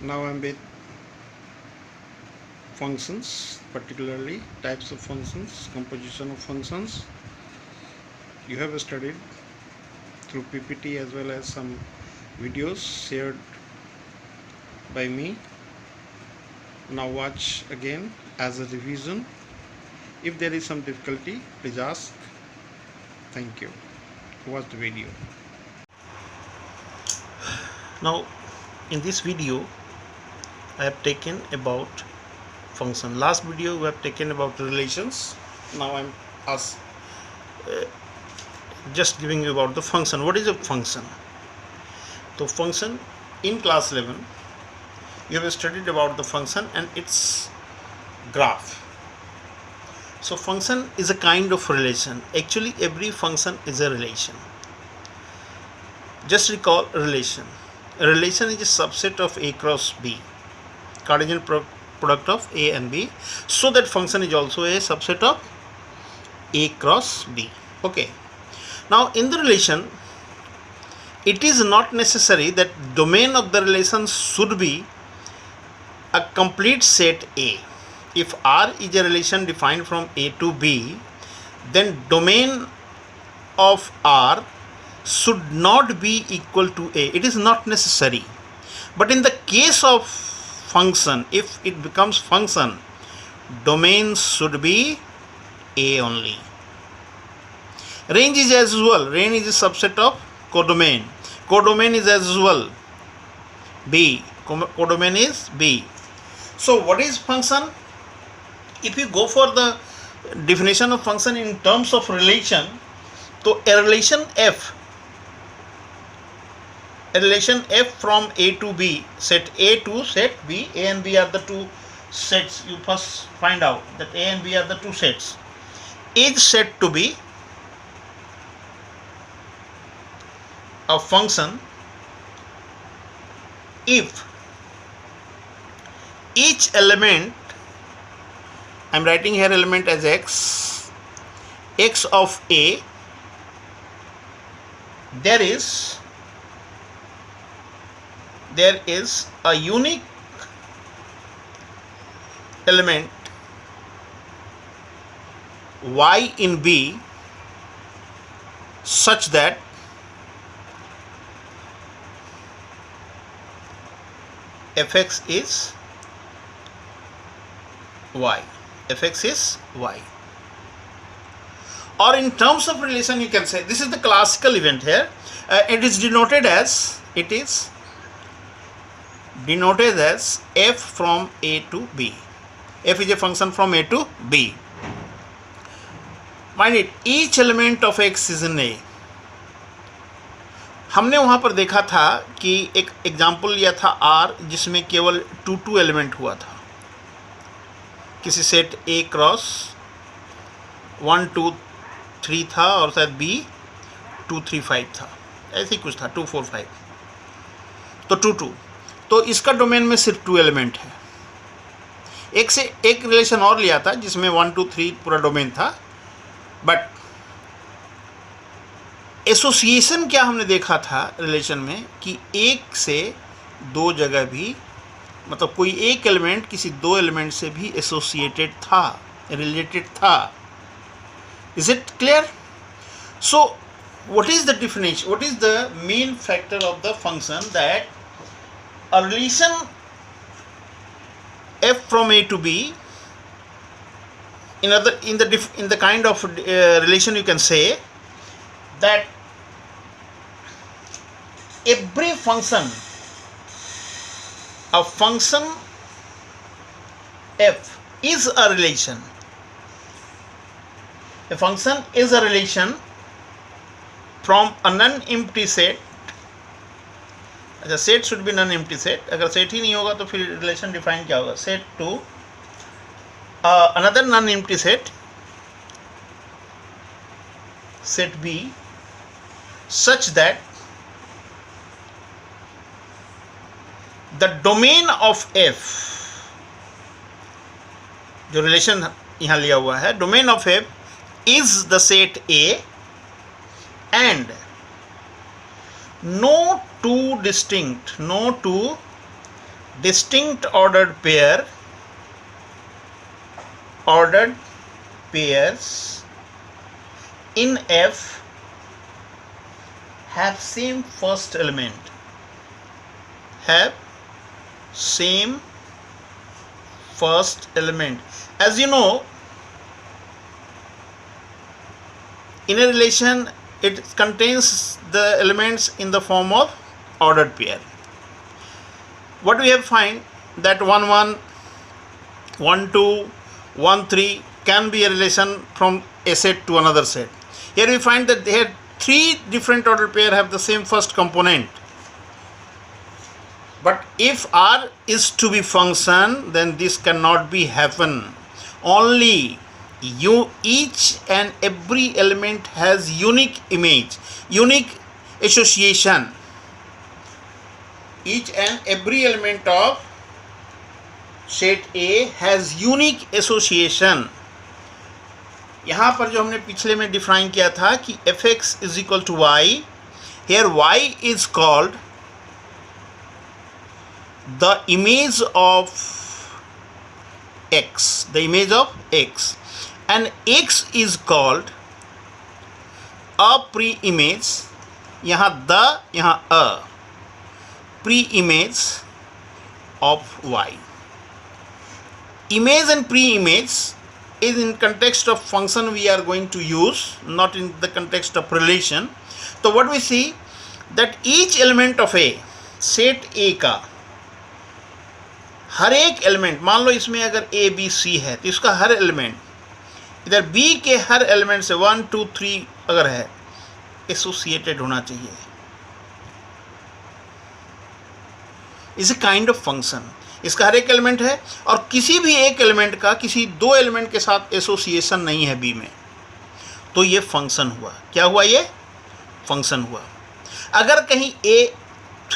Now I'm with functions, particularly types of functions, composition of functions. You have studied through PPT as well as some videos shared by me. Now watch again as a revision. If there is some difficulty, please ask. Thank you. Watch the video. Now in this video I have taken about function. Last video we have taken about relations. Now I'm just giving you about the function. What is a function? So function, in class 11 you have studied about the function and its graph. So function is a kind of relation. Actually every function is a relation. Just recall relation. A relation is a subset of A cross B, Cartesian product of A and B, so that function is also a subset of A cross B. Okay. Now in the relation, it is not necessary that domain of the relation should be a complete set A. If R is a relation defined from A to B, then domain of R should not be equal to A. It is not necessary. But in the case of function, if it becomes function, domain should be A only. Range is as usual. Range is a subset of codomain. Codomain is as usual B. Codomain is B. So what is function? If you go for the definition of function in terms of relation, so a relation F from A to B, set A to set B, A and B are the two sets. You first find out that A and B are the two sets, is said to be a function if each element, I am writing here element as x of A, there is a unique element y in B such that fx is y. Fx is y. Or in terms of relation, you can say this is the classical event here. It is denoted as f from A to B. F is a function from A to B. Mind it, each element of x is in A. हमने वहाँ पर देखा था कि एक example लिया था R जिसमें केवल 2 एलिमेंट हुआ था किसी सेट A क्रॉस 1 2 3 था और शायद B 2 3 5 था, ऐसे ही कुछ था 2 4 5, तो 2 2, तो इसका डोमेन में सिर्फ 2 एलिमेंट है. एक से एक रिलेशन और लिया था जिसमें 1 2 3 पूरा डोमेन था, बट एसोसिएशन क्या हमने देखा था रिलेशन में कि एक से दो जगह भी, मतलब कोई एक एलिमेंट किसी दो एलिमेंट से भी एसोसिएटेड था, रिलेटेड था. Is it clear? So what is the definition, what is the main factor of the function? That a relation f from A to B, in the kind of relation you can say that every function, a function f is a relation. A function is a relation from a non-empty set. अच्छा, set should be non empty set. अगर set ही नहीं होगा तो फिर relation define क्या होगा? Set to another non empty set, set B, such that the domain of f, जो रिलेशन यहाँ लिया हुआ है, domain of f is the set A and no two distinct ordered pairs in F have same first element, As you know, in a relation it contains the elements in the form of ordered pair. What we have find that 1 1, 1 2, 1 3 can be a relation from a set to another set. Here we find that here three different ordered pair have the same first component. But if R is to be function, then this cannot be happen. Only each and every element has unique image, unique association. Each and every element of set A has unique association. यहाँ पर जो हमने पिछले में define किया था कि fx is equal to y, here y is called the image of x, and x is called a pre-image, यहाँ a pre-image of y. Image and pre-image is in context of function we are going to use, not in the context of relation. So what we see that each element of a set A का हर एक element, मान लो इसमें अगर A B C है तो इसका हर element इधर B के हर एलिमेंट से 1 2 3 अगर है एसोसिएटेड होना चाहिए. Is a kind of function. इसका हर एक एलिमेंट है और किसी भी एक एलिमेंट का किसी दो एलिमेंट के साथ एसोसिएशन नहीं है बी में, तो ये फंक्शन हुआ. क्या हुआ? ये फंक्शन हुआ. अगर कहीं ए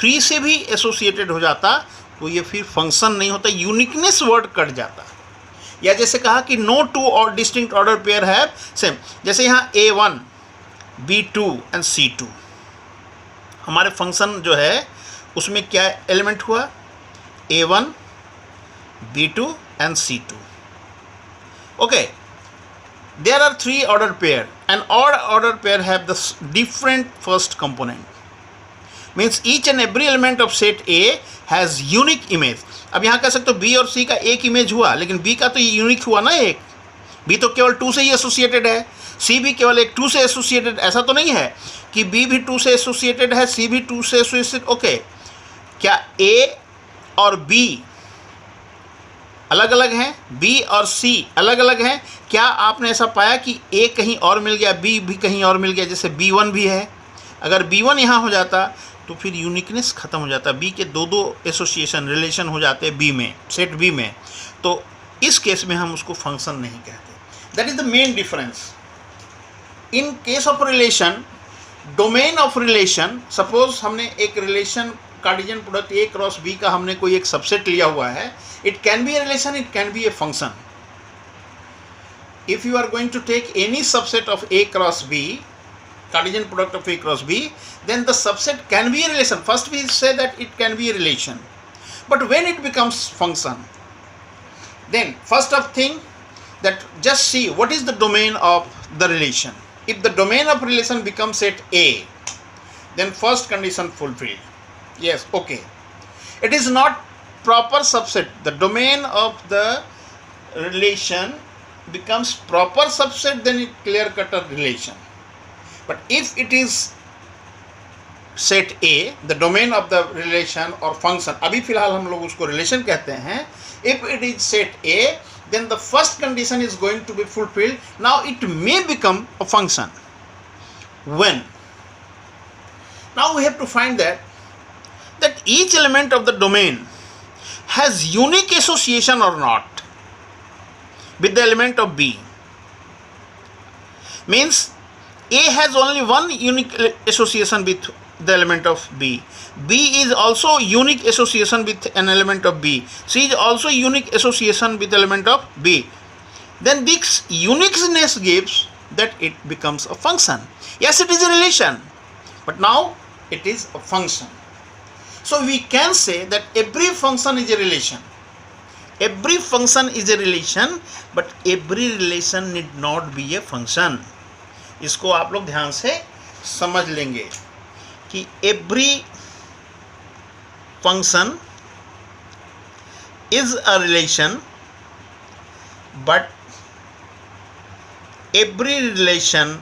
3 से भी एसोसिएटेड हो जाता तो ये फिर फंक्शन नहीं होता, यूनिकनेस वर्ड कट जाता. या जैसे कहा कि नो टू और डिस्टिंक्ट ऑर्डर पेयर है सेम, जैसे यहाँ A1 B2 एंड C2 हमारे फंक्शन जो है उसमें क्या एलिमेंट हुआ? A1 B2 and C2. Okay, there are three ordered pair, and all ordered pair have the different first component. Means each and every element of set A has unique image. अब यहाँ कह सकते हो B और C का एक image हुआ, लेकिन B का तो ये यूनिक हुआ ना एक. B तो केवल 2 से ही एसोसिएटेड है, C भी केवल एक 2 से एसोसिएटेड. ऐसा तो नहीं है कि B भी 2 से एसोसिएटेड है, C भी 2 से एसोसिएटेड. ओके, क्या A और B अलग अलग हैं? B और C अलग अलग हैं? क्या आपने ऐसा पाया कि A कहीं और मिल गया, B भी कहीं और मिल गया? जैसे B1 भी है, अगर B1 यहाँ हो जाता तो फिर यूनिकनेस ख़त्म हो जाता. B के दो एसोसिएशन रिलेशन हो जाते B में, सेट B में, तो इस केस में हम उसको फंक्शन नहीं कहते. That is the main difference. In case of relation, domain of relation, suppose हमने एक relation Cartesian product A cross B का हमने कोई एक सबसेट लिया हुआ है. It can be a relation, it can be a function. If you are going to take any subset of A cross B, Cartesian product of A cross B, then the subset can be a relation. First we say that it can be a relation, but when it becomes function, then first of thing that just see what is the domain of the relation. If the domain of relation becomes set A, then first condition fulfilled. Yes, okay. It is not proper subset. The domain of the relation becomes proper subset, then it clear cut a relation. But if it is set A, the domain of the relation or function, अभी फिलहाल हम लोग उसको relation कहते हैं. If it is set A, then the first condition is going to be fulfilled. Now it may become a function. When? Now we have to find that each element of the domain has unique association or not with the element of B. Means A has only one unique association with the element of B. B is also unique association with an element of B. C is also unique association with the element of B. Then this uniqueness gives that it becomes a function. Yes, it is a relation, but now it is a function. So we can say that every function is a relation. Every function is a relation, but every relation need not be a function. इसको आप लोग ध्यान से समझ लेंगे कि every function is a relation, but every relation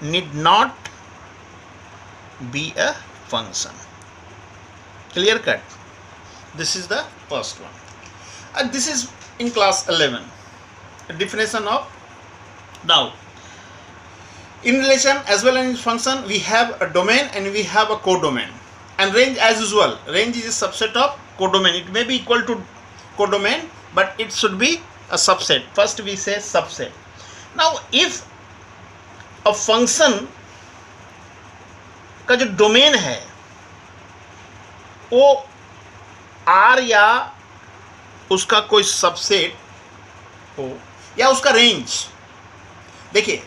need not be a function. Clear cut? This is the first one, and this is in class 11, a definition of. Now in relation as well as in function, we have a domain and we have a codomain, and range as usual. Range is a subset of codomain. It may be equal to codomain, but it should be a subset. First we say subset. Now if a function का जो domain है वो R या उसका कोई subset हो या उसका रेंज, देखिए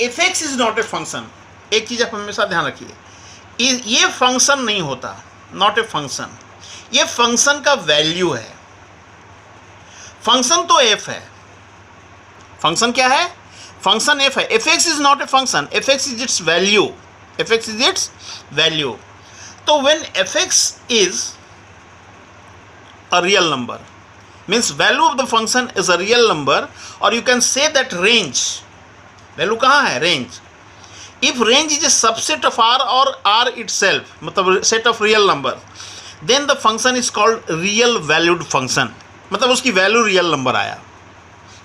fx is not a function. एक चीज आप हमेशा ध्यान रखिए, ये फंक्शन नहीं होता, नॉट ए फंक्शन. ये फंक्शन का वैल्यू है. फंक्शन तो f है. फंक्शन क्या है? फंक्शन f है. fx is not a function, fx is it's value. fx is its value. So when fx is a real number, means value of the function is a real number, or you can say that range. Value कहाँ है? Range. If range is a subset of R or R itself, मतलब set of real number, then the function is called real valued function. मतलब उसकी value real number आया.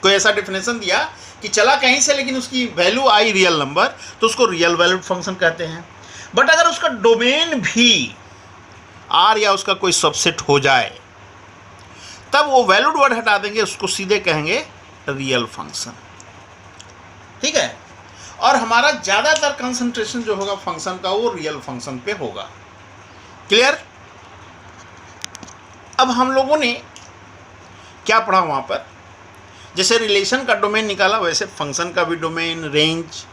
कोई ऐसा definition दिया कि चला कहीं से लेकिन उसकी वैल्यू आई रियल नंबर, तो उसको रियल वैल्यूड फंक्शन कहते हैं. बट अगर उसका डोमेन भी आर या उसका कोई सबसेट हो जाए, तब वो वैल्यूड वर्ड हटा देंगे, उसको सीधे कहेंगे रियल फंक्शन. ठीक है. और हमारा ज़्यादातर कंसंट्रेशन जो होगा फंक्शन का वो रियल फंक्शन पे होगा. क्लियर? अब हम लोगों ने क्या पढ़ा वहाँ पर? जैसे रिलेशन का डोमेन निकाला, वैसे फंक्शन का भी डोमेन, रेंज,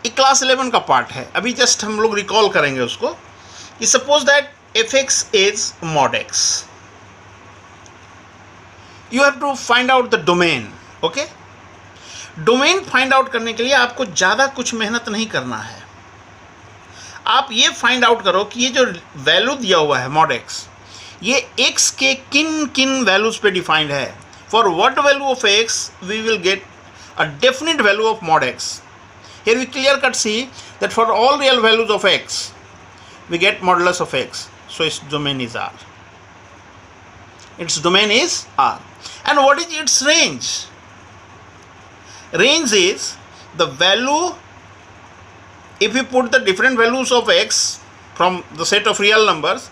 एक क्लास 11 का पार्ट है. अभी जस्ट हम लोग रिकॉल करेंगे उसको. कि suppose that fx is mod x. You have to find out the domain. Okay. Domain find out करने के लिए आपको ज़्यादा कुछ मेहनत नहीं करना है. आप ये फाइंड आउट करो कि ये जो वैल्यू दिया हुआ है mod x, ये x के किन किन वैल्यूज़ पे डिफाइंड है. For what value of x we will get a definite value of mod x. Here we clear cut see that for all real values of x we get modulus of x. So its domain is R. Its domain is R. And what is its range? Range is the value, if we put the different values of x from the set of real numbers,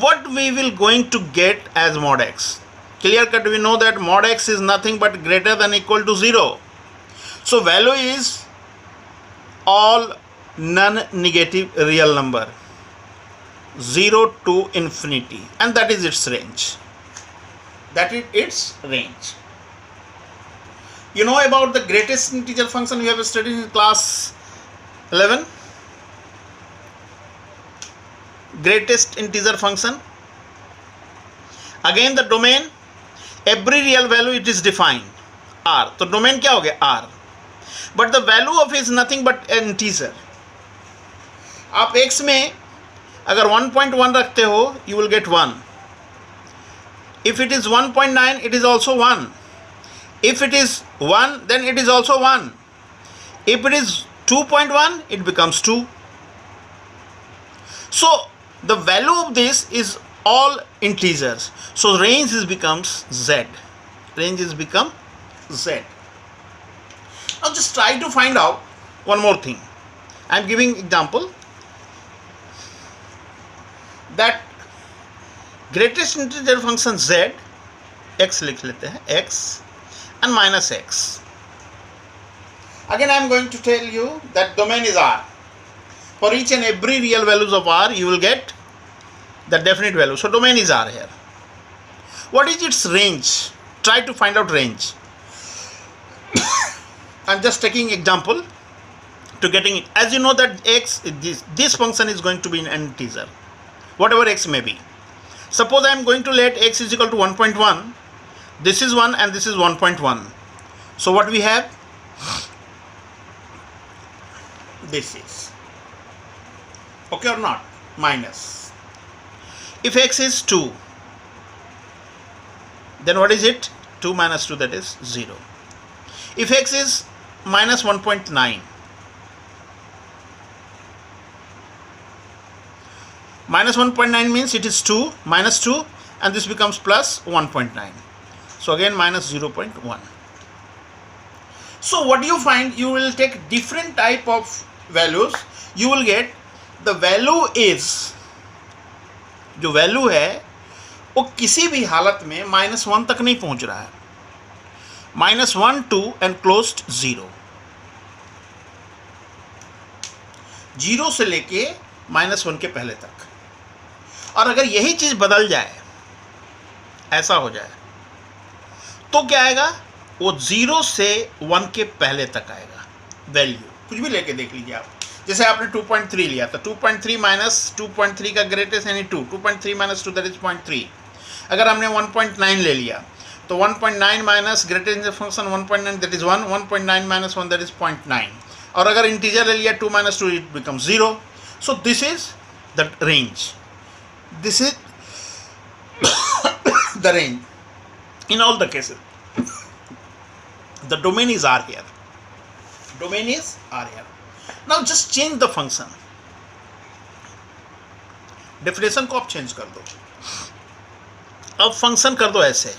what we will going to get as mod x. Clear cut, we know that mod x is nothing but greater than equal to 0. So value is all non-negative real number, 0 to infinity, and that is its range. That is its range. You know about the greatest integer function we have studied in class 11? Greatest integer function. Again the domain, every real value it is defined R. तो domain क्या हो गया? R. But the value of is nothing but integer. आप x में अगर 1.1 रखते हो, you will get 1. If it is 1.9, it is also 1. If it is 1, then it is also 1. If it is 2.1, it becomes 2. So the value of this is all integers. So range is becomes z. Range is become z. Now just try to find out one more thing. I am giving example that greatest integer function z, x लिख लेते हैं, x and minus x. Again I am going to tell you that domain is R. For each and every real values of R, you will get the definite value. So domain is R here. What is its range? Try to find out range. I am just taking example to getting it. As you know that x, this function is going to be an integer, whatever x may be. Suppose I am going to let x is equal to 1.1. This is 1 and this is 1.1. So what we have? This is. Okay or not? Minus. If x is 2, then what is it? 2 minus 2, that is 0. If x is minus 1.9, minus 1.9 means it is 2 minus 2 and this becomes plus 1.9. So again minus 0.1. So what do you find? You will take different type of values. You will get the value is, जो value है वो किसी भी हालत में -1 तक नहीं पहुंच रहा है. -1, 2 and close to 0. 0 से लेके -1 के पहले तक. और अगर यही चीज बदल जाए, ऐसा हो जाए, तो क्या आएगा? वो 0 से 1 के पहले तक आएगा वैल्यू. कुछ भी लेके देख लीजिए आप. जैसे आपने 2.3 लिया था, 2.3 माइनस 2.3 का ग्रेटेस्ट यानी 2. 2.3 माइनस 2 दैट इज 0.3. अगर हमने 1.9 ले लिया तो 1.9 minus greatest function 1.9 that is 1. 1.9 minus 1 that is 0.9. और अगर इंटीजर ले लिया 2 minus 2 it become 0. So this is the range. This is the range. In all the cases, the domain is R here. Domain is R here. Now just change the function. Definition को आप change कर दो. अब function कर दो ऐसे.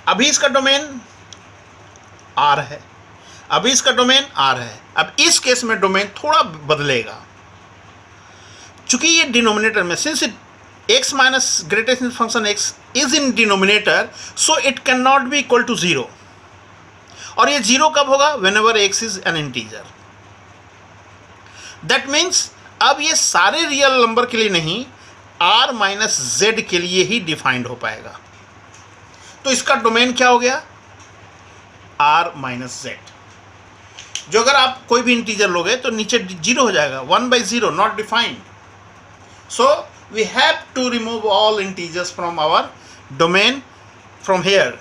अभी इसका डोमेन R है, अभी इसका डोमेन R है. अब इस केस में डोमेन थोड़ा बदलेगा. चूंकि ये डिनोमिनेटर में, since it x minus greatest function x is in denominator, so it can not be equal to 0. और ये 0 कब होगा? Whenever x is an integer. That means अब ये सारे रियल नंबर के लिए नहीं, r माइनस z के लिए ही डिफाइंड हो पाएगा. तो इसका डोमेन क्या हो गया? r minus z. जो अगर आप कोई भी इंटीजर लोगे तो नीचे 0 हो जाएगा. 1/0 not defined. So we have to remove all integers from our domain from here.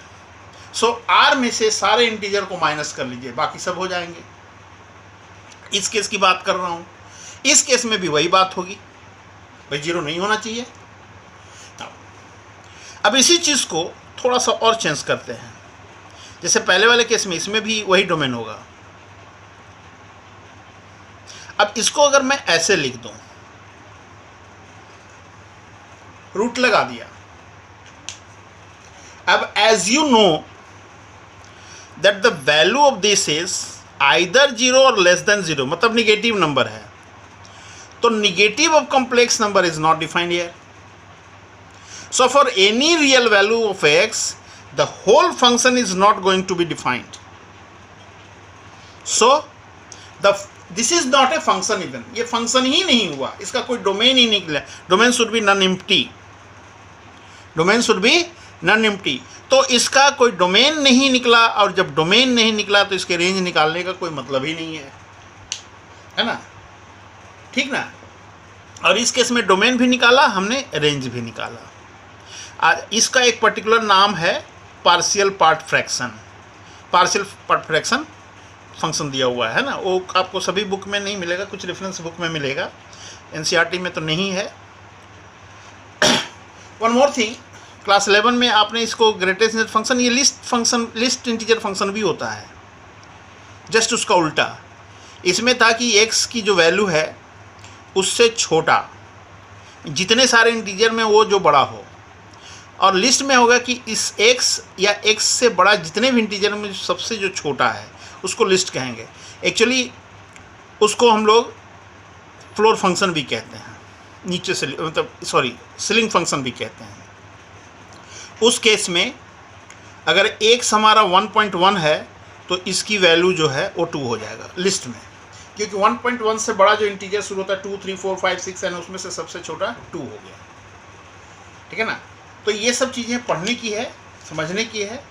So R में से सारे इंटीजर को माइनस कर लीजिए, बाकी सब हो जाएंगे. इस केस की बात कर रहा हूँ. इस केस में भी वही बात होगी, भाई 0 नहीं होना चाहिए. अब इसी चीज़ को थोड़ा सा और चेंज करते हैं. जैसे पहले वाले केस में इसमें भी वही डोमेन होगा. अब इसको अगर मैं ऐसे लिख दूं, रूट लगा दिया. अब as you know that the value of this is either 0 और लेस देन 0, मतलब निगेटिव नंबर है. तो negative of complex number is not defined here. So for any real value of x the whole function is not going to be defined. So this is not a function even. ये function ही नहीं हुआ, इसका कोई domain ही निकला. Domain should be non empty. Domain should be non empty. तो इसका कोई डोमेन नहीं निकला, और जब डोमेन नहीं निकला तो इसके रेंज निकालने का कोई मतलब ही नहीं है ना? ठीक ना? और इस केस में डोमेन भी निकाला हमने, रेंज भी निकाला. इसका एक पर्टिकुलर नाम है partial part fraction. Partial part fraction function दिया हुआ है ना, वो आपको सभी बुक में नहीं मिलेगा, कुछ रेफरेंस बुक में मिलेगा, एनसीईआरटी में तो नहीं है. वन मोर थिंग, क्लास 11 में आपने इसको ग्रेटेस्ट फंक्शन, ये list function, list integer function भी होता है, जस्ट उसका उल्टा. इसमें था कि x की जो वैल्यू है उससे छोटा जितने सारे इंटीजर में वो जो बड़ा हो, और लिस्ट में होगा कि इस x या x से बड़ा जितने भी इंटीजर में सबसे जो छोटा है उसको लिस्ट कहेंगे. एक्चुअली उसको हम लोग फ्लोर फंक्शन भी कहते हैं, नीचे से मतलब सॉरी सीलिंग फंक्शन भी कहते हैं. उस केस में अगर x हमारा 1.1 है तो इसकी वैल्यू जो है वो 2 हो जाएगा लिस्ट में, क्योंकि 1.1 से बड़ा जो इंटीजर शुरू होता है 2, 3, 4, 5, 6 है, उसमें से सबसे छोटा 2 हो गया. ठीक है ना? तो ये सब चीज़ें पढ़ने की है, समझने की है.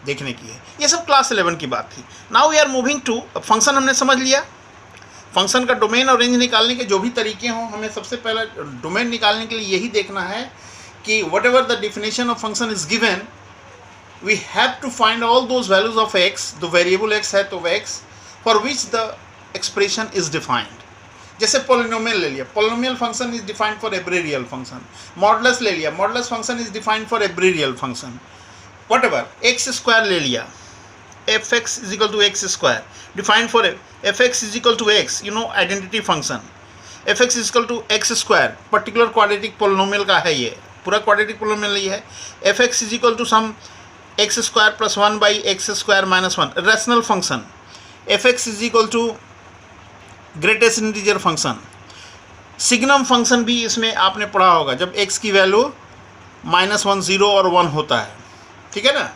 देखने की है। ये सब क्लास 11 की बात थी। Now we are moving to, function हमने समझ लिया। फंक्शन का डोमेन और रेंज निकालने के जो भी तरीके हों, हमें सबसे पहले डोमेन निकालने के लिए यही देखना है कि whatever the definition of function is given, we have to find all those values of X, जो वेरिएबल एक्स है तो वह X for which the expression is defined. जैसे पोलिनोमियल ले लिया, polynomial function is defined for every real function. Modulus ले लिया, modulus function is defined for every real function. Whatever X square ले लिया, F X is equal to X square defined for F X is equal to X, you know identity function. F X is equal to X square particular quadratic polynomial का है, ये पूरा quadratic polynomial ही है। F X is equal to some X square plus 1 by X square minus 1, rational function. F X is equal to greatest integer function. Signum function भी इसमें आपने पढ़ा होगा, जब x की वैल्यू -1, 0 और 1 होता है, ठीक है ना,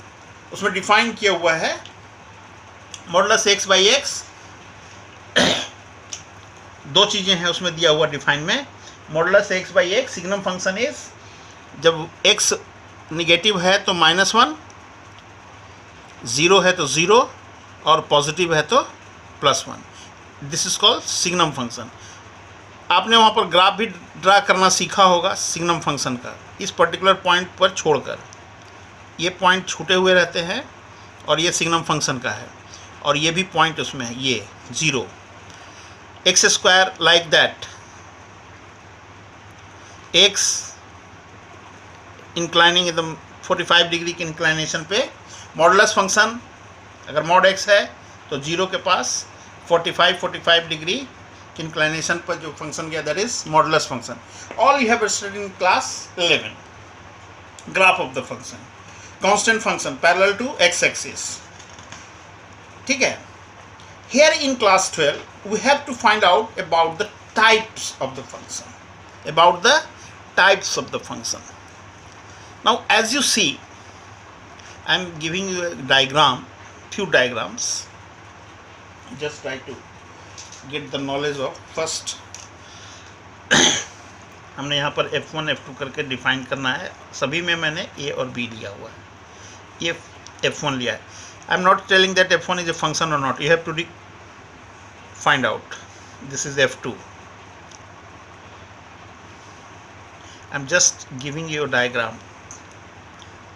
उसमें डिफाइन किया हुआ है मॉडुलस x बाई एक्स। दो चीज़ें हैं उसमें दिया हुआ डिफाइन में, modulus x by x. Signum function is जब x निगेटिव है तो -1, 0 है तो 0 और पॉजिटिव है तो +1। This is called signum function. आपने वहाँ पर ग्राफ भी ड्रा करना सीखा होगा सिग्नम फंक्शन का, इस पर्टिकुलर पॉइंट पर छोड़कर। ये पॉइंट छूटे हुए रहते हैं और ये सिग्नम फंक्शन का है, और ये भी पॉइंट उसमें है, ये 0। X square like that, x inclining एकदम 45 डिग्री की इंक्लाइनेशन पे। मॉडुलस फंक्शन अगर मॉड एक्स है तो 0 के पास 45 डिग्री की इंक्लाइनेशन पर जो फंक्शन गया, that is modulus function. All you have studied in class 11। Graph of the function, constant function parallel to X axis, ठीक है। Here in class 12 we have to find out about the types of the function, about the types of the function. Now as you see, I am giving you a diagram, few diagrams. Just try to get the knowledge of first. हमने यहाँ पर F1 F2 करके define करना है। सभी में मैंने A और B लिया हुआ है, ये F1 लिया है। I am not telling that F1 is a function और not, you have to find out. This is F2. I am just giving you a diagram.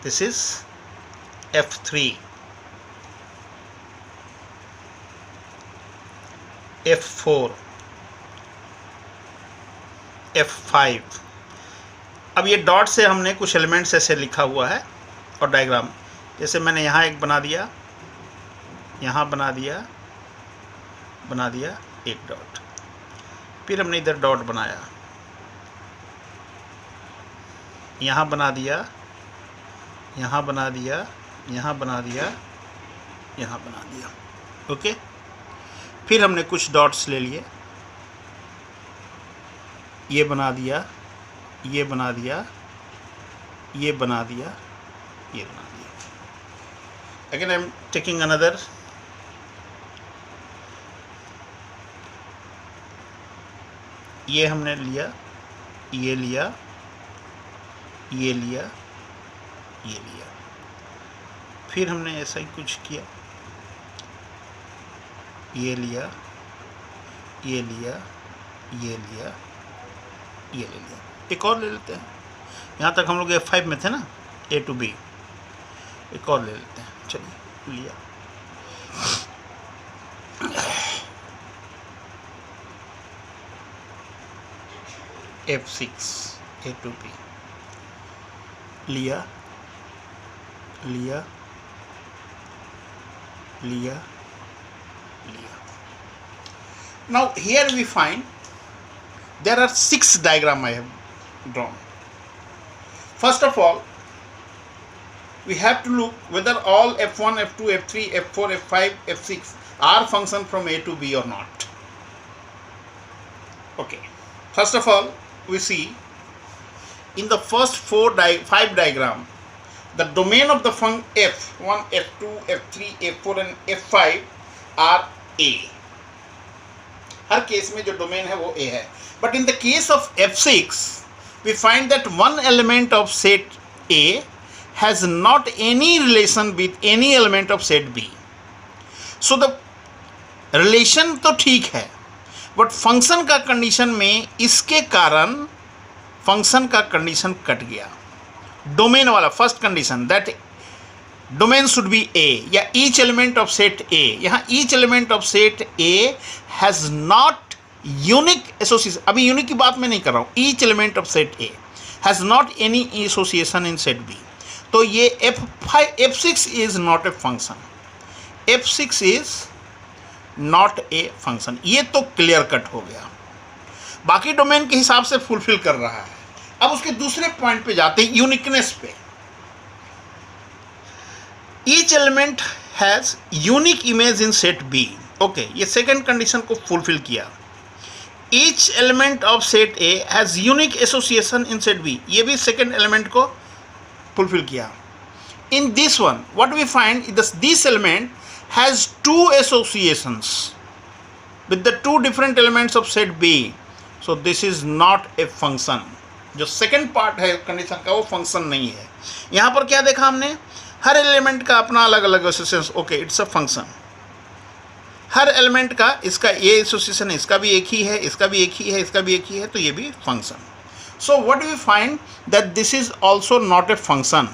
This is F3, F4, F5। अब ये dot से हमने कुछ elements ऐसे लिखा हुआ है और डायग्राम, जैसे मैंने यहाँ एक बना दिया, यहाँ बना दिया एक डॉट, फिर हमने इधर डॉट बनाया, यहाँ बना दिया, यहाँ बना दिया, यहाँ बना दिया, यहाँ बना दिया, ओके। फिर हमने कुछ डॉट्स ले लिए, ये बना दिया, ये बना दिया, ये बना दिया, ये बना दिया। Again I am taking another, ये हमने लिया, ये लिया, ये लिया, ये लिया, फिर हमने ऐसा ही कुछ किया, ये लिया, ये लिया, ये लिया, ये ले लिया। एक और ले लेते हैं, यहाँ तक हम लोग F5 में थे ना, A to B। एक और ले लेते हैं, चलिए लिया, F6 A to B, लिया, लिया, लिया, लिया। Now here we find there are 6 diagrams I have drawn. First of all, we have to look whether all F1, F2, F3, F4, F5, F6 are function from A to B or not. Okay. First of all, we see in the first 5 diagram, the domain of the function F1, F2, F3, F4 and F5 are A. Her case में जो domain है वो A है. But in the case of F6, we find that one element of set A has not any relation with any element of set B. So the relation तो ठीक है, but function का condition में इसके कारण function का condition cut गया. Domain वाला first condition that domain should be A या each element of set A. यहाँ each element of set A has not unique association. अभी यूनिक की बात मैं नहीं कर रहा हूँ. Each element of set A has not any association in set B. तो ये F6 is not a function. F6 is not a function. ये तो क्लियर कट हो गया. बाकी डोमेन के हिसाब से फुलफिल कर रहा है. अब उसके दूसरे पॉइंट पे जाते हैं, यूनिकनेस पे. Each element has unique image in set B. Okay, ये सेकेंड कंडीशन को फुलफिल किया. Each element of set A has unique association in set B. ये भी सेकेंड एलिमेंट को फुलफिल किया. In this one what we find, this element has two associations with the two different elements of set B. So this is not a function. जो second part है condition का वो function नहीं है. यहाँ पर क्या देखा हमने, हर एलिमेंट का अपना अलग अलग association. Okay, it's a function. Her element का इसका ये एसोसिएशन है, इसका भी एक ही है, इसका भी एक ही है, इसका भी एक ही है, तो ये भी function. So what we find that this is also not a function.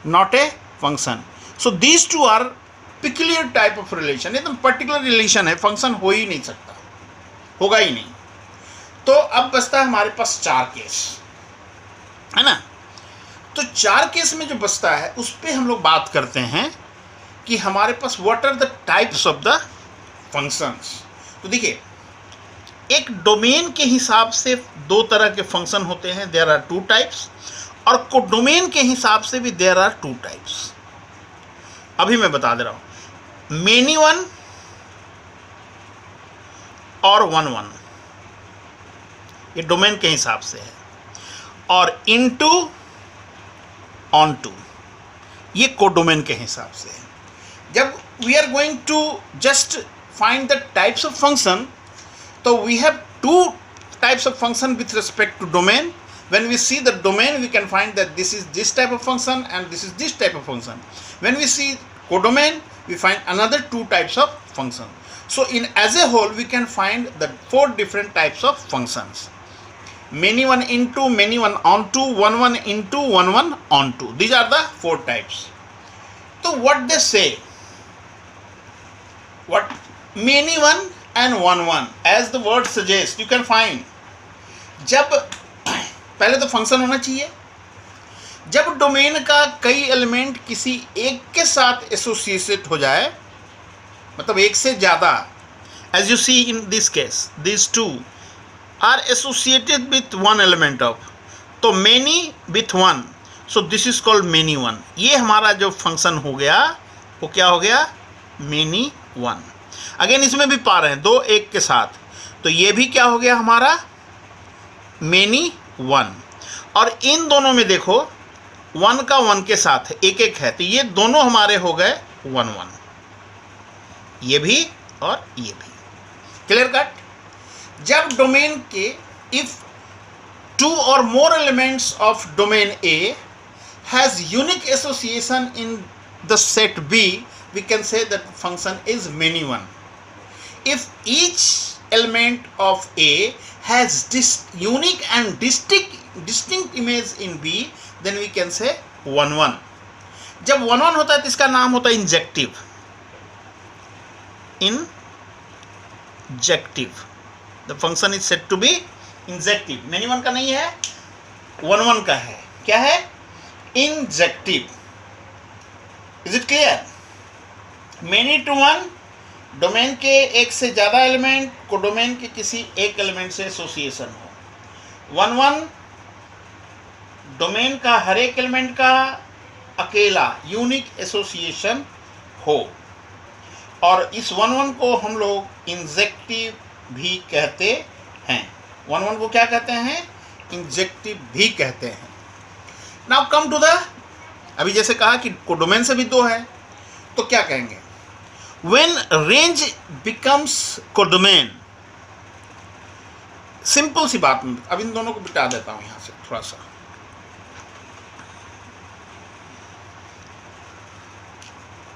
Not a function. So these two are peculiar type of relation. एकदम पर्टिकुलर रिलेशन है, फंक्शन हो ही नहीं सकता, होगा ही नहीं. तो अब बचता है हमारे पास 4 केस, है ना. तो 4 केस में जो बचता है उस पर हम लोग बात करते हैं कि हमारे पास what are the types of the functions. तो देखिए, एक डोमेन के हिसाब से 2 तरह के फंक्शन होते हैं. There are 2 types. और कोडोमेन के हिसाब से भी देयर आर 2 टाइप्स. अभी मैं बता दे रहा हूं. मेनी वन और 1-1 ये डोमेन के हिसाब से है. और इनटू ऑनटू ये कोडोमेन के हिसाब से है. जब we are going to just find the types of function, तो we have 2 types of function with respect to domain. When we see the domain, we can find that this is this type of function and this is this type of function. When we see codomain, we find another 2 types of function. So in as a whole, we can find the 4 different types of functions. Many one into, many one onto, 1-1 into, 1-1 onto. These are the 4 types. So what they say, what many one and 1-1, as the word suggests, you can find. जब पहले तो function होना चाहिए. जब domain का कई element किसी एक के साथ एसोसिएटेड हो जाए, मतलब एक से ज़्यादा, as you see in this case, this 2 are associated with 1 element of, तो many with 1, so this is called many one. ये हमारा जो फंक्शन हो गया वो क्या हो गया, मेनी वन. अगेन इसमें भी पा रहे हैं 2 एक के साथ, तो ये भी क्या हो गया हमारा, मेनी 1. और इन दोनों में देखो 1 का 1 के साथ एक एक है, तो ये दोनों हमारे हो गए 1-1. ये भी और ये भी. Clear cut. जब डोमेन के if 2 or more elements of domain A has unique association in the set B, we can say that function is many one. If each element of A has this unique and distinct image in B, then we can say 1-1. जब 1-1 होता है तो इसका नाम होता है injective. Injective. The function is said to be injective. Many one का नहीं है, 1-1 का है. क्या है, injective. Is it clear. Many to 1 domain के एक से ज़्यादा एलिमेंट को डोमेन के किसी एक एलिमेंट से एसोसिएशन हो. 1-1 डोमेन का हर एक एलिमेंट का अकेला यूनिक एसोसिएशन हो. और इस 1-1 को हम लोग इंजेक्टिव भी कहते हैं. 1-1 को क्या कहते हैं, इंजेक्टिव भी कहते हैं. नाउ कम टू द, अभी जैसे कहा कि कोडोमेन से भी 2 है, तो क्या कहेंगे, when range becomes codomain. Simple सी बात. अब इन दोनों को बिटा देता हूं यहां से थोड़ा सा.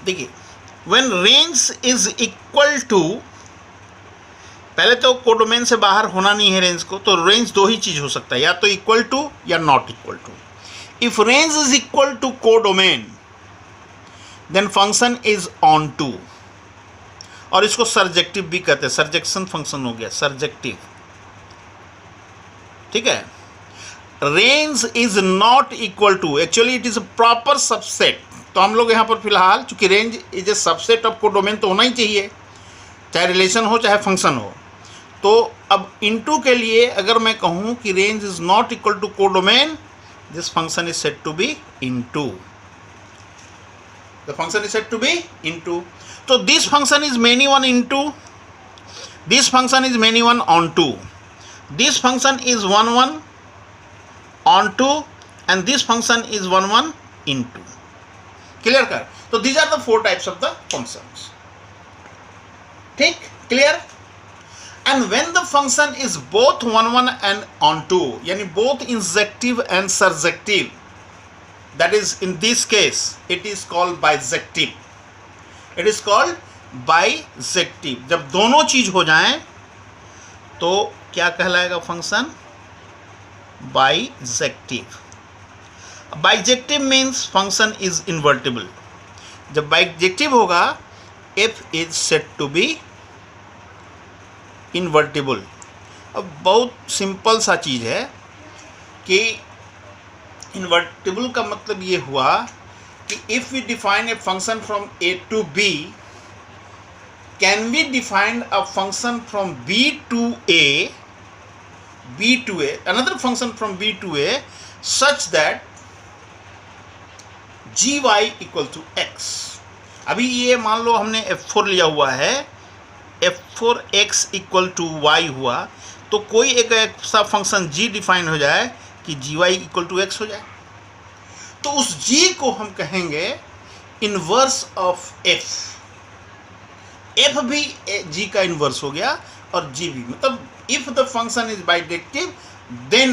देखिए when range is equal to, पहले तो कोडोमेन से बाहर होना नहीं है रेंज को, तो रेंज दो ही चीज हो सकता है, या तो इक्वल टू या not equal to. If range is equal to codomain then function is onto टू, और इसको सर्जेक्टिव भी कहते हैं, सर्जेक्शन फंक्शन हो गया सर्जेक्टिव. ठीक है. Range is not equal to, actually it is a proper subset. तो हम लोग यहाँ पर फिलहाल चूंकि range is a subset of codomain तो होना ही चाहिए, चाहे रिलेशन हो चाहे फंक्शन हो. तो अब इनटू के लिए अगर मैं कहूँ कि range is not equal to codomain, this function is said to be into, the function is said to be into. तो this function is many one into, this function is many one onto, this function is one one onto, and this function is one one into. Clear कर. तो these are the four types of the functions. ठीक, clear. And when the function is both one one and onto, यानी both injective and surjective, that is in this case it is called bijective. It is called bijective. जब दोनों चीज हो जाएं तो क्या कहलाएगा function? Bijective. Bijective means function is invertible. जब बाइजेक्टिव होगा f is said to be invertible. अब बहुत सिंपल सा चीज़ है कि इन्वर्टिबल का मतलब ये हुआ कि if we define a function from a to b, can we define a function from b to a, another function from b to a such that gy equal to x. अभी ये मान लो हमने f4 लिया हुआ है, f4 x equal to y हुआ, तो कोई एक ऐसा फंक्शन g डिफाइन हो जाए कि gy इक्वल टू x हो जाए, तो उस g को हम कहेंगे इनवर्स ऑफ f. f भी g का इनवर्स हो गया और g भी, मतलब if the function is bijective then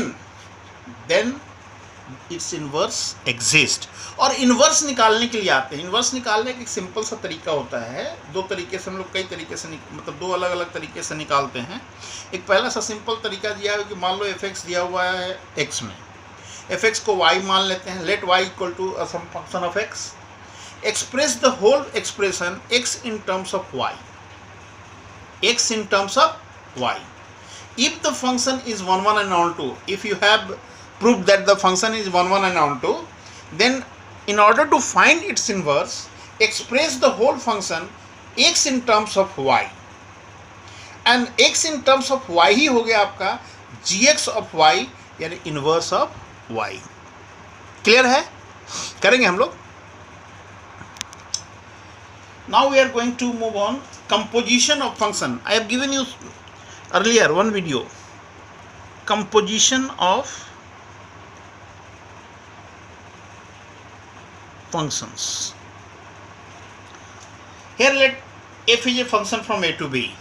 its inverse exists. और इनवर्स निकालने के लिए आते हैं. इनवर्स निकालने का एक सिंपल सा तरीका होता है, दो तरीके से हम लोग कई तरीके से मतलब दो अलग अलग तरीके से निकालते हैं. एक पहला सा सिंपल तरीका दिया है कि मान लो fx दिया हुआ है x में, fx को y मान लेते हैं, let y equal to some function of x, express the whole expression x in terms of y, x in terms of y. If the function is 1 1 and on 2, if you have proved that the function is 1 1 and on 2, then in order to find its inverse, express the whole function x in terms of y, and x in terms of y ही हो गया आपका gx of y, यानी inverse of y. Clear है? करेंगे हम लोग. Now we are going to move on composition of function. I have given you earlier one video, composition of functions. Here let f is a function from a to b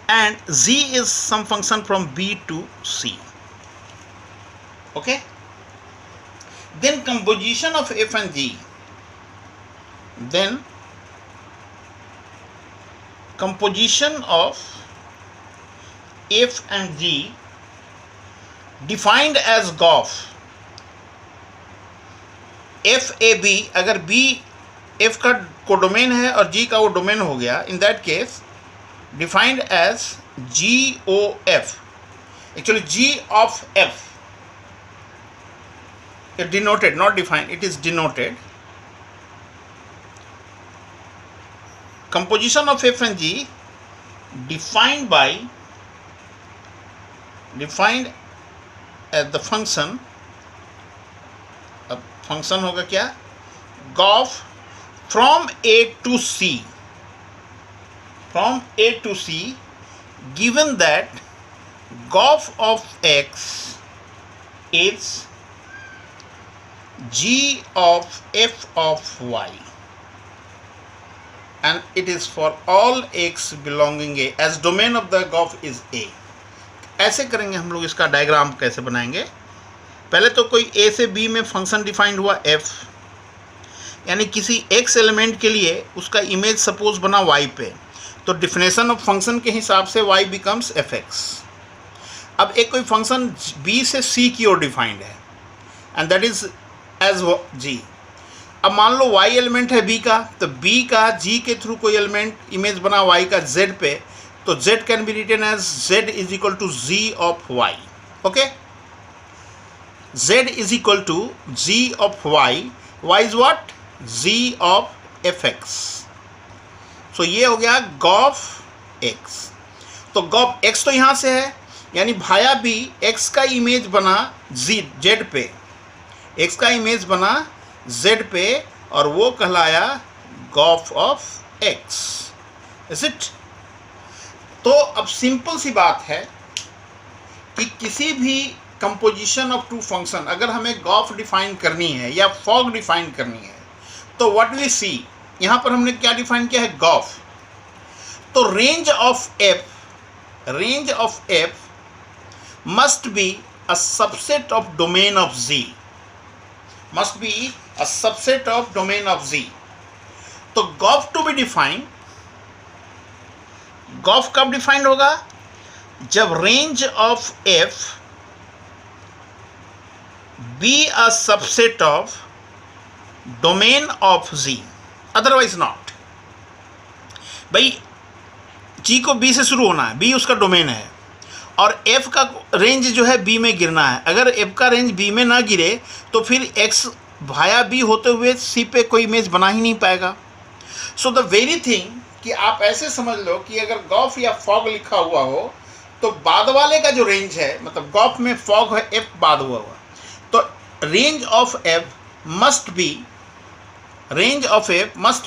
and z is some function from b to c. Okay, then composition of f and g, then composition of f and g defined as GOF. f a b, अगर b f का codomain है और g का वो domain हो गया, in that case defined as GOF. Actually g of f, it denoted, not defined, it is denoted. Composition of f and g defined as the function, अब function होगा क्या? GOF from a to c, from a to c, given that GOF of x is g of f of y and it is for all x belonging a, as domain of the GOF is a. ऐसे करेंगे हम लोग. इसका diagram कैसे बनाएंगे? पहले तो कोई a से b में फंक्शन डिफाइंड हुआ f, यानी किसी x एलिमेंट के लिए उसका इमेज सपोज बना y पे, तो डिफिनेशन ऑफ फंक्शन के हिसाब से y बिकम्स fx। अब एक कोई फंक्शन b से c की ओर डिफाइंड है and that is as g। अब मान लो y एलिमेंट है b का, तो b का g के थ्रू कोई एलिमेंट इमेज बना y का z पे, तो z can be written as z is equal to g of y। Okay, z is equal to g of y, y is what, g of fx। So ये हो गया gof x। तो gof x तो यहाँ से है, यानी भाया b x का इमेज बना z पे, x का इमेज बना z पे, और वो कहलाया Gauff of x। Is it? तो अब सिंपल सी बात है कि किसी भी कंपोजिशन ऑफ टू फंक्शन अगर हमें गॉफ डिफाइन करनी है या फॉग डिफाइन करनी है, तो व्हाट वी सी, यहाँ पर हमने क्या डिफाइन किया है, गॉफ। तो range of f must be a subset of domain of z, must be a subset of domain of z। तो gof to be defined, gof कब डिफाइंड होगा, जब range of f be a subset of domain of z, otherwise not। भाई g को b से शुरू होना है, b उसका डोमेन है, और f का रेंज जो है b में गिरना है। अगर f का रेंज b में ना गिरे तो फिर x भाया b होते हुए c पे कोई इमेज बना ही नहीं पाएगा। सो द वेरी थिंग कि आप ऐसे समझ लो कि अगर गॉफ या फॉग लिखा हुआ हो तो बाद वाले का जो रेंज है, मतलब गॉफ में फॉग है f बाद हुआ, तो range of f must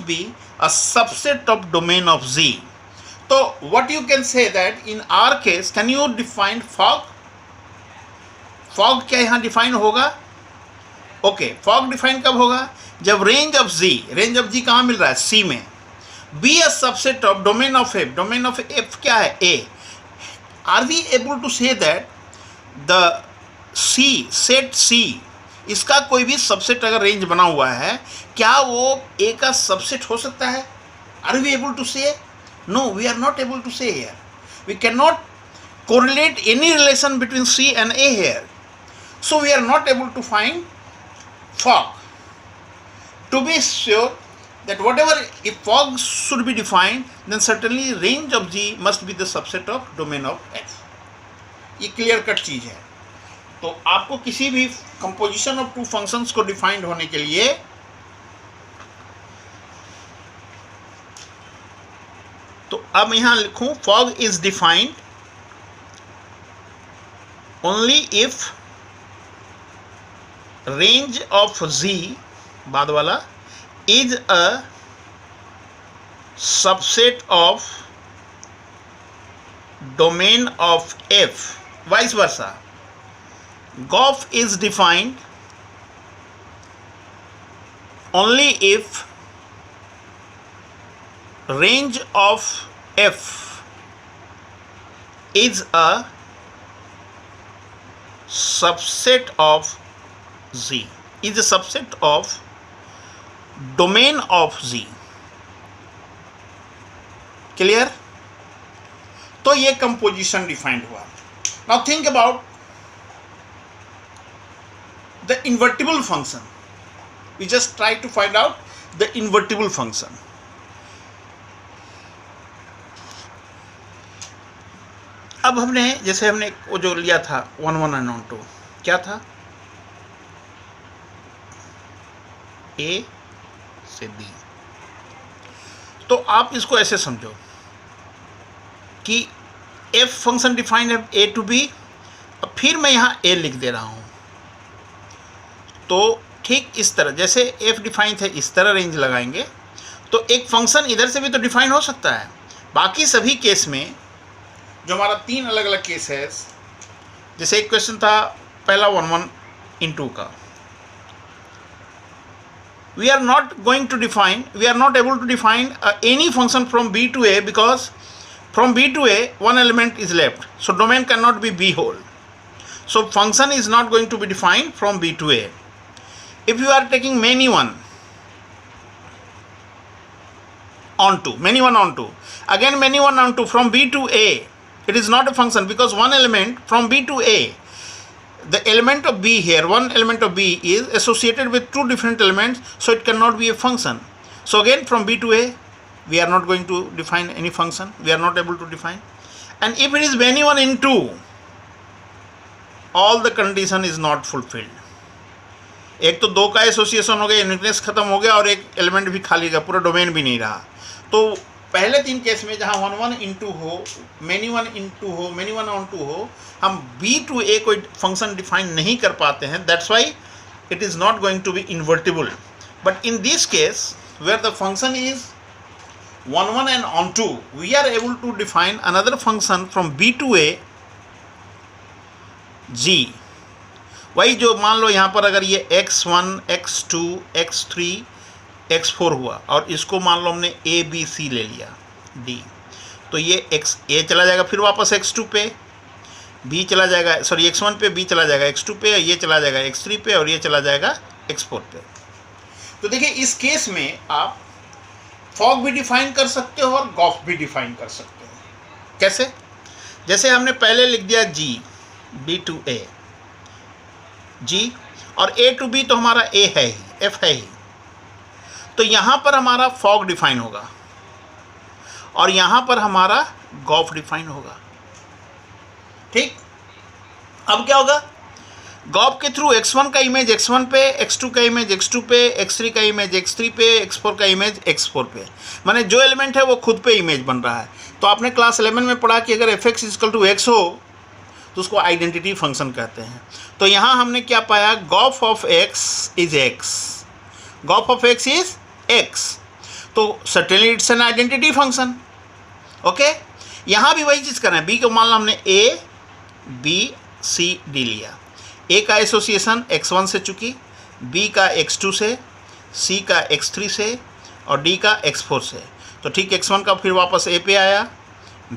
be a subset of domain of z। तो what you can say that in our case, can you define fog? fog क्या यहाँ डिफाइन होगा? ओके, fog डिफाइन कब होगा, जब रेंज ऑफ g कहाँ मिल रहा है, c में, be a subset of domain of f। domain of f क्या है, a। are we able to say that the set c इसका कोई भी सबसेट अगर रेंज बना हुआ है, क्या वो a का सबसेट हो सकता है? are we able to say? No, we are not able to say here. We cannot correlate any relation between C and A here. So we are not able to find fog. To be sure that whatever, if fog should be defined, then certainly range of G must be the subset of domain of F. ये clear cut चीज है। तो आपको किसी भी composition of two functions को defined होने के लिए तो अब यहाँ लिखूं, fog is defined only if range of z बाद वाला is a subset of domain of f, vice versa। gauge is defined only if range of f is a subset of z, is a subset of domain of z। Clear? तो ये composition defined हुआ। Now think about the invertible function. We just try to find out the invertible function. अब हमने जैसे हमने वो जो लिया था 1 1 and 2, क्या था, a से b। तो आप इसको ऐसे समझो कि f फंक्शन डिफाइंड है a to b, अब फिर मैं यहाँ a लिख दे रहा हूँ। तो ठीक इस तरह जैसे f डिफाइंड है, इस तरह रेंज लगाएंगे तो एक फंक्शन इधर से भी तो डिफाइन हो सकता है। बाकी सभी केस में जो हमारा 3 अलग अलग केस है, जैसे एक क्वेश्चन था पहला 1 1 in 2 का, we are not able to define any function from b to a, because from b to a one element is left, so domain cannot be b whole, so function is not going to be defined from b to a। if you are taking many one, onto, many one onto. Again many one onto from B to A. It is not a function because one element from B to A. The element of B here, one element of B is associated with two different elements, so it cannot be a function. So again from B to A, we are not going to define any function. We are not able to define. And if it is many one into, all the condition is not fulfilled. एक तो दो का association हो गया, uniqueness खत्म हो गया, और एक एलिमेंट भी खाली गया, पूरा डोमेन भी नहीं रहा. तो पहले तीन केस में जहाँ वन वन इंटू हो, मैनी वन इंटू हो, मैनी वन ऑन टू हो, हम बी टू ए कोई फंक्शन डिफाइन नहीं कर पाते हैं. That's why it is not going to be invertible. But in this case where the function is one one and onto, we are able to define another function from B to A g. वही जो मान लो यहाँ पर अगर ये x1, x2, x3, x4 हुआ, और इसको मान लो हमने a b c ले लिया d, तो ये a चला जाएगा फिर वापस x2 पे, b चला जाएगा, सॉरी x1 पे, b चला जाएगा x2 पे, ये चला जाएगा x3 पे, और ये चला जाएगा x4 पे. तो देखिए इस केस में आप फॉग भी डिफाइन कर सकते हो और गॉफ भी डिफाइन कर सकते हो. कैसे? जैसे हमने पहले लिख दिया g, b to a, जी, और a टू b तो हमारा a है ही, f है ही. तो यहाँ पर हमारा फॉग डिफाइन होगा और यहाँ पर हमारा गॉफ डिफाइन होगा. ठीक. अब क्या होगा? गॉफ के थ्रू x1 का इमेज x1 पे, x2 का इमेज x2 पे, x3 का इमेज x3 पे, x4 का इमेज x4 पे. माने जो एलिमेंट है वो खुद पे इमेज बन रहा है. तो आपने क्लास 11 में पढ़ा कि अगर f(x) = x हो तो उसको आइडेंटिटी फंक्शन कहते हैं. तो यहाँ हमने क्या पाया? Gauff of x is x. Gauff of x is x. तो certainly it's an identity function. Okay. यहाँ भी वही चीज़ कर रहे हैं. b को मान लो हमने a b c d लिया. a का एसोसिएशन x1 से चुकी, b का x2 से, c का x3 से, और d का x4 से. तो ठीक x1 का फिर वापस a पे आया,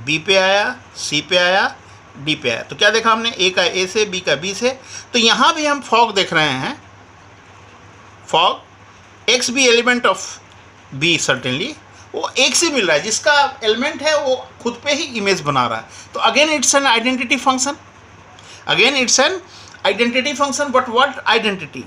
b पे आया, c पे आया, डी पे आया. तो क्या देखा हमने? ए का ए से, बी का बी से. तो यहाँ भी हम फॉग देख रहे हैं. फॉग एक्स भी एलिमेंट ऑफ बी, सर्टेनली वो एक से मिल रहा है, जिसका एलिमेंट है वो खुद पे ही इमेज बना रहा है. तो again it's an identity function. Again it's an identity function. But what identity?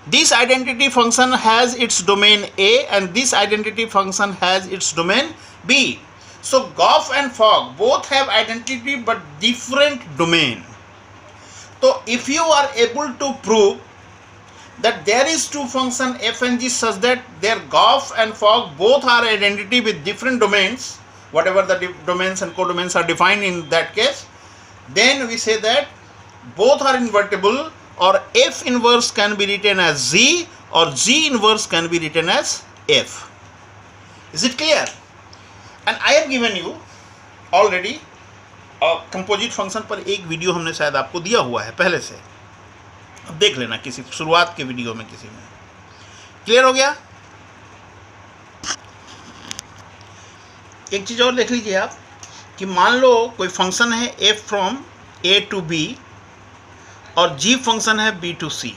This identity function has its domain A and this identity function has its domain B. So Goff and Fogg both have identity but different domain. So if you are able to prove that there is two function f and g such that their Goff and Fogg both are identity with different domains, whatever the domains and codomains are defined in that case, then we say that both are invertible, or f inverse can be written as z or g inverse can be written as f. Is it clear? And I have given you already composite function पर एक video हमने शायद आपको दिया हुआ है पहले से. अब देख लेना किसी शुरुआत के वीडियो में किसी में. क्लियर हो गया? एक चीज़ और देख लीजिए आप कि मान लो कोई फंक्शन है f from a to b और g फंक्शन है b to c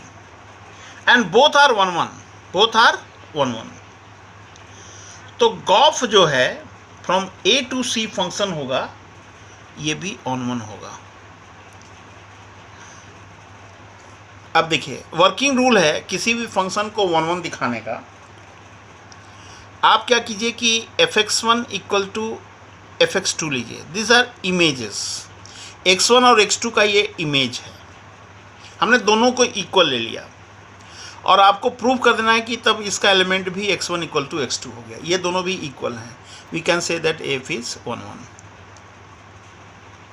and both are 1 1. Both are 1 1. तो गॉफ जो है from a to c function होगा, ये भी ऑन 1 होगा. अब देखिए वर्किंग रूल है किसी भी फंक्शन को 1 1 दिखाने का. आप क्या कीजिए कि fx1 = fx2 लीजिए. This are images. x1 और x2 का ये इमेज है. हमने दोनों को इक्वल ले लिया और आपको प्रूव कर देना है कि तब इसका एलिमेंट भी x1 = x2 हो गया. ये दोनों भी इक्वल हैं. We can say that f is 1 1.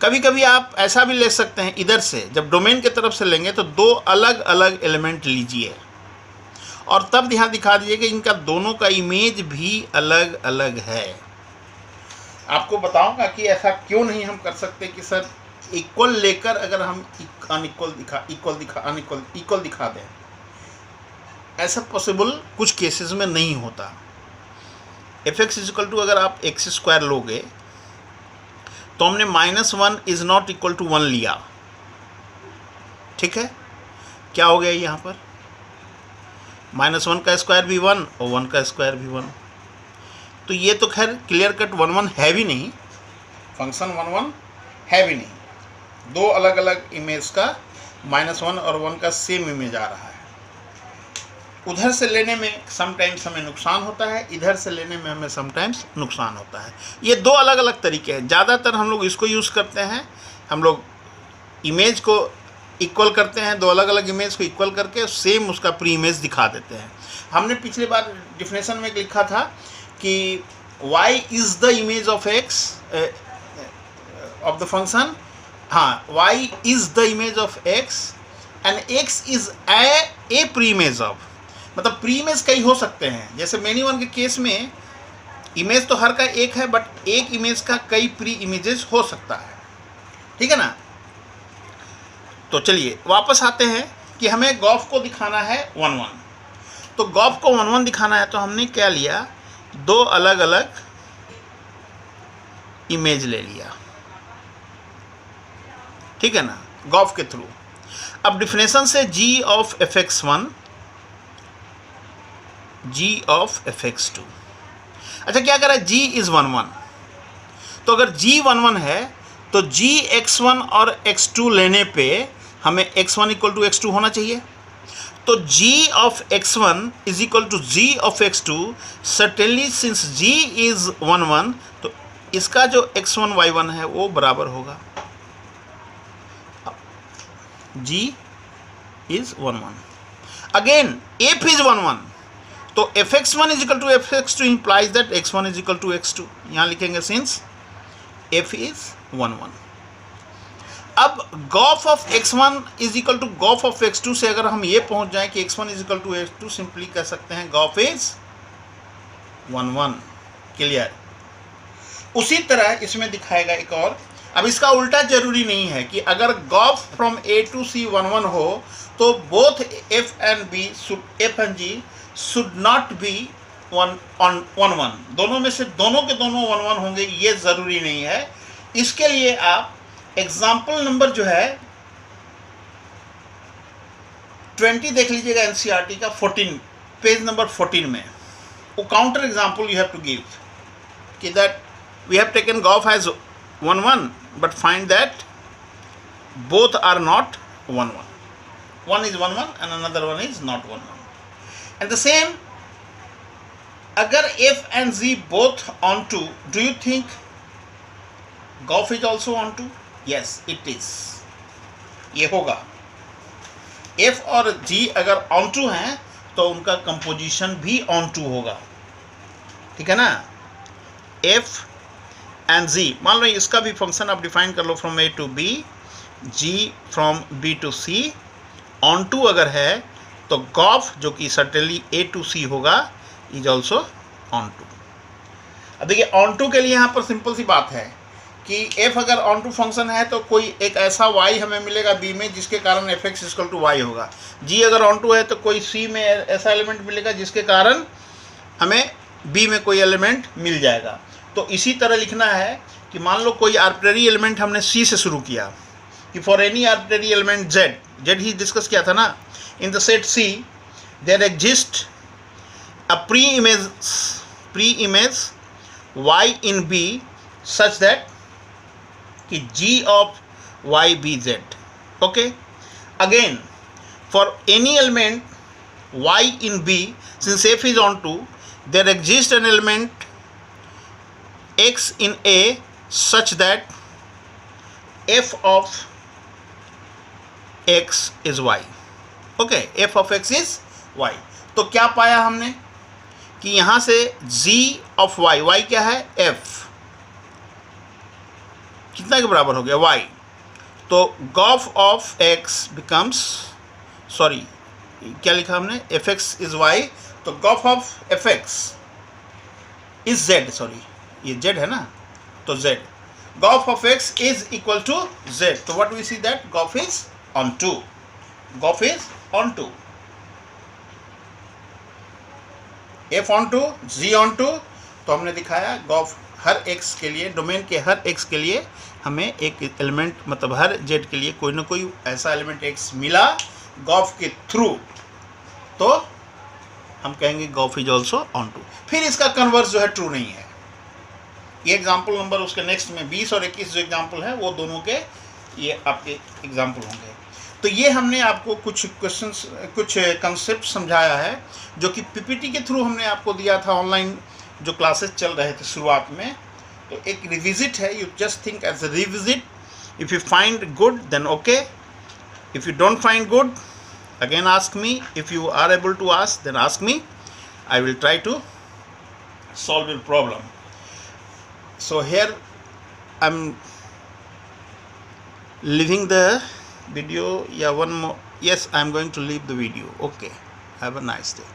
कभी कभी आप ऐसा भी ले सकते हैं इधर से, जब डोमेन के तरफ से लेंगे तो दो अलग अलग एलिमेंट लीजिए और तब यहाँ दिखा दीजिए कि इनका दोनों का इमेज भी अलग अलग है. आपको बताऊंगा कि ऐसा क्यों नहीं हम कर सकते कि सर इक्वल लेकर अगर हम इक्वल दिखा दें. ऐसा पॉसिबल कुछ केसेस में नहीं होता. fx = अगर आप x² लोगे तो हमने -1 इज नॉट इक्वल टू 1 लिया. ठीक है, क्या हो गया यहाँ पर? -1 का स्क्वायर भी 1 और 1 का स्क्वायर भी 1. तो ये तो खैर क्लियर कट 1 1 है भी नहीं, फंक्शन 1 1 है भी नहीं। दो अलग अलग इमेज का -1 और 1 का सेम इमेज आ रहा है। उधर से लेने में समटाइम्स हमें नुकसान होता है, इधर से लेने में हमें समटाइम्स नुकसान होता है। ये दो अलग अलग तरीके हैं। ज़्यादातर हम लोग इसको यूज़ करते हैं, हम लोग इमेज को इक्वल करते हैं, दो अलग अलग इमेज को इक्वल करके सेम उसका प्री इमेज दिखा देते हैं। हमने पिछली बार डिफिनेशन में लिखा था कि y is the image of x of the function, हाँ, y is the image of x and x is a pre image of, मतलब प्री इमेज कई हो सकते हैं। जैसे मेनी वन के केस में इमेज तो हर का एक है, बट एक इमेज का कई प्री इमेजेस हो सकता है, ठीक है ना। तो चलिए वापस आते हैं कि हमें गॉफ को दिखाना है 1 1। तो गॉफ को 1 1 दिखाना है तो हमने क्या लिया, दो अलग अलग इमेज ले लिया, ठीक है ना, गॉफ के थ्रू। अब डिफिनेशन से g of fx1 g of fx2, अच्छा क्या करा, g इज 1 1। तो अगर g 1 1 है तो g x1 और x2 लेने पे हमें x1 इक्वल टू x2 होना चाहिए। तो g of x1 is equal to g of x2, certainly since g is 1 1, तो इसका जो x1 y1 है वो बराबर होगा g is 1 1। Again f is 1 1, तो fx1 is equal to fx2 implies that x1 is equal to x2। यहाँ लिखेंगे सिंस f इज 1 1। अब gof of x1 is equal to gof of x2 से अगर हम ये पहुंच जाएं कि x1 is equal to x2, simply कह सकते हैं गॉफ इज 1 1। क्लियर। उसी तरह इसमें दिखाएगा एक और। अब इसका उल्टा जरूरी नहीं है कि अगर gof from a to c 1 1 हो तो both f and g should not be 1 1। दोनों में से दोनों के दोनों 1 1 होंगे, ये ज़रूरी नहीं है। इसके लिए आप एग्जाम्पल नंबर जो है 20 देख लीजिएगा, एनसीईआरटी का 14 पेज नंबर 14 में। वो counter example you have to give कि that we have taken gof as 1 1 but find that both are not 1 1। One is 1 1 and another one is not 1 1. And the same, अगर f and z both onto, do you think gof is also onto? Yes, it is. ये होगा। f और g अगर onto हैं तो उनका composition भी onto होगा, ठीक है ना। f and z, मान लो इसका भी फंक्शन आप डिफाइन कर लो from a to b, g from b to c, onto अगर है तो गॉफ जो कि सर्टेनली a to c होगा इज ऑल्सो onto। अब देखिए onto के लिए यहाँ पर सिंपल सी बात है कि f अगर onto फंक्शन है तो कोई एक ऐसा y हमें मिलेगा b में जिसके कारण fx इक्वल टू y होगा। g अगर onto है तो कोई c में ऐसा एलिमेंट मिलेगा जिसके कारण हमें b में कोई एलिमेंट मिल जाएगा। तो इसी तरह लिखना है कि मान लो कोई आर्बिट्रेरी एलिमेंट हमने c से शुरू किया कि for any arbitrary element z ही डिस्कस किया था ना, in the set c there exist a pre image y in b such that कि g of y be z। okay, again for any element y in b, since f is onto, there exists an element x in a such that f of x is y। okay, f of x is y। तो क्या पाया हमने कि यहाँ से g of y, y क्या है f, कितना के बराबर हो गया y, तो gof of x becomes, sorry क्या लिखा हमने, fx इज y, तो gof of fx is z, sorry ये z है ना, तो z, gof of x is equal to z। तो what we see that gof is onto, gof is onto, f onto, g onto। तो हमने दिखाया Gauff हर x के लिए, डोमेन के हर x के लिए हमें एक एलिमेंट, मतलब हर z के लिए कोई ना कोई ऐसा एलिमेंट x मिला गॉफ के थ्रू, तो हम कहेंगे golf is also on to। फिर इसका कन्वर्स जो है ट्रू नहीं है। ये एग्जाम्पल नंबर उसके नेक्स्ट में 20 और 21 जो एग्जाम्पल है वो दोनों के ये आपके एग्जाम्पल होंगे। तो ये हमने आपको कुछ क्वेश्चंस, कुछ कंसेप्ट समझाया है जो कि पीपीटी के थ्रू हमने आपको दिया था, ऑनलाइन जो क्लासेस चल रहे थे शुरुआत में। तो एक रिविजिट है, you just think as a revisit. If you find good then okay, if you don't find good again ask me। if you are able to ask then ask me, I will try to solve your problem। so here I'm leaving the video। yeah, one more, yes, I'm going to leave the video। okay, have a nice day।